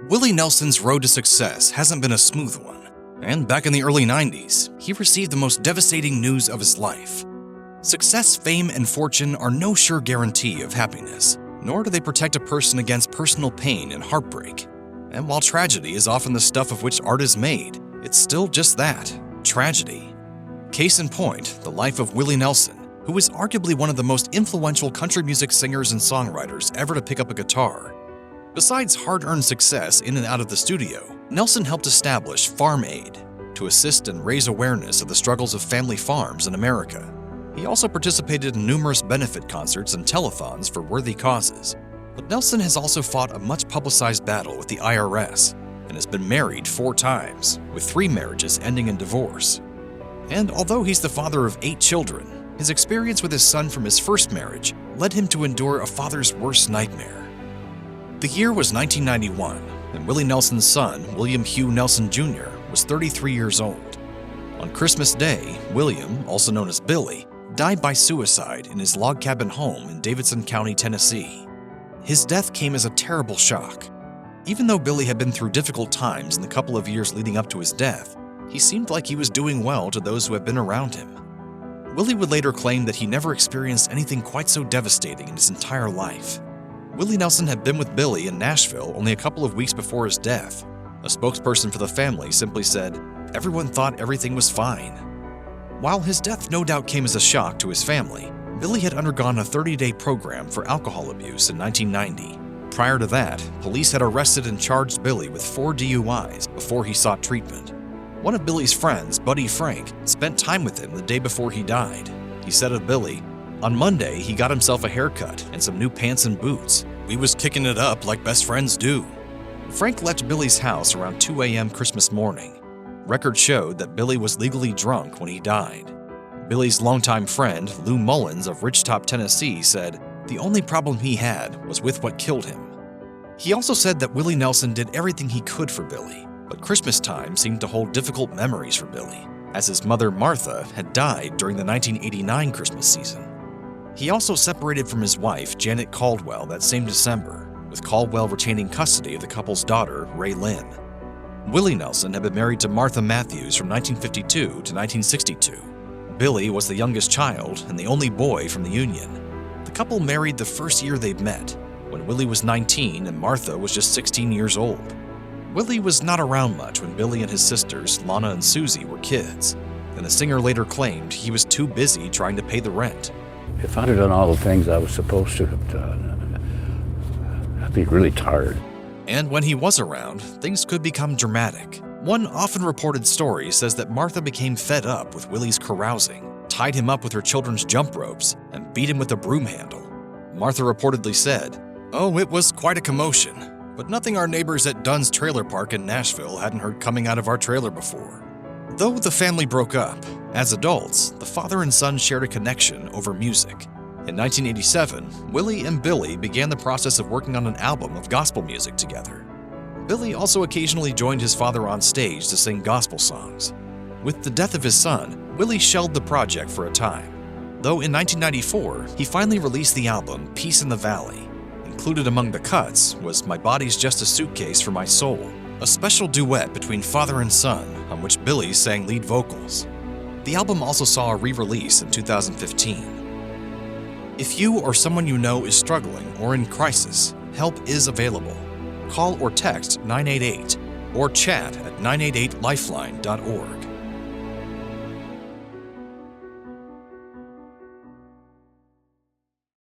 Willie Nelson's road to success hasn't been a smooth one, and back in the early 90s, he received the most devastating news of his life. Success, fame, and fortune are no sure guarantee of happiness, nor do they protect a person against personal pain and heartbreak. And while tragedy is often the stuff of which art is made, it's still just that, tragedy. Case in point, the life of Willie Nelson, who is arguably one of the most influential country music singers and songwriters ever to pick up a guitar. Besides hard-earned success in and out of the studio, Nelson helped establish Farm Aid to assist and raise awareness of the struggles of family farms in America. He also participated in numerous benefit concerts and telethons for worthy causes. But Nelson has also fought a much-publicized battle with the IRS and has been married 4 times, with 3 marriages ending in divorce. And although he's the father of 8 children, his experience with his son from his first marriage led him to endure a father's worst nightmare. The year was 1991, and Willie Nelson's son, William Hugh Nelson Jr., was 33 years old. On Christmas Day, William, also known as Billy, died by suicide in his log cabin home in Davidson County, Tennessee. His death came as a terrible shock. Even though Billy had been through difficult times in the couple of years leading up to his death, he seemed like he was doing well to those who had been around him. Willie would later claim that he never experienced anything quite so devastating in his entire life. Willie Nelson had been with Billy in Nashville only a couple of weeks before his death. A spokesperson for the family simply said, "Everyone thought everything was fine." While his death no doubt came as a shock to his family, Billy had undergone a 30-day program for alcohol abuse in 1990. Prior to that, police had arrested and charged Billy with 4 DUIs before he sought treatment. One of Billy's friends, Buddy Frank, spent time with him the day before he died. He said of Billy, "On Monday, he got himself a haircut and some new pants and boots. We was kicking it up like best friends do." Frank left Billy's house around 2 a.m. Christmas morning. Records showed that Billy was legally drunk when he died. Billy's longtime friend, Lou Mullins of Ridgetop, Tennessee, said the only problem he had was with what killed him. He also said that Willie Nelson did everything he could for Billy, but Christmas time seemed to hold difficult memories for Billy, as his mother Martha had died during the 1989 Christmas season. He also separated from his wife, Janet Caldwell, that same December, with Caldwell retaining custody of the couple's daughter, Ray Lynn. Willie Nelson had been married to Martha Matthews from 1952 to 1962. Billy was the youngest child and the only boy from the union. The couple married the first year they'd met, when Willie was 19 and Martha was just 16 years old. Willie was not around much when Billy and his sisters, Lana and Susie, were kids, and the singer later claimed he was too busy trying to pay the rent. If I'd have done all the things I was supposed to have done, I'd be really tired. And when he was around, things could become dramatic. One often reported story says that Martha became fed up with Willie's carousing, tied him up with her children's jump ropes, and beat him with a broom handle. Martha reportedly said, "Oh, it was quite a commotion, but nothing our neighbors at Dunn's Trailer Park in Nashville hadn't heard coming out of our trailer before." Though the family broke up, as adults, the father and son shared a connection over music. In 1987, Willie and Billy began the process of working on an album of gospel music together. Billy also occasionally joined his father on stage to sing gospel songs. With the death of his son, Willie shelved the project for a time, though in 1994, he finally released the album Peace in the Valley. Included among the cuts was My Body's Just a Suitcase for My Soul, a special duet between father and son on which Billy sang lead vocals. The album also saw a re-release in 2015. If you or someone you know is struggling or in crisis, help is available. Call or text 988 or chat at 988lifeline.org.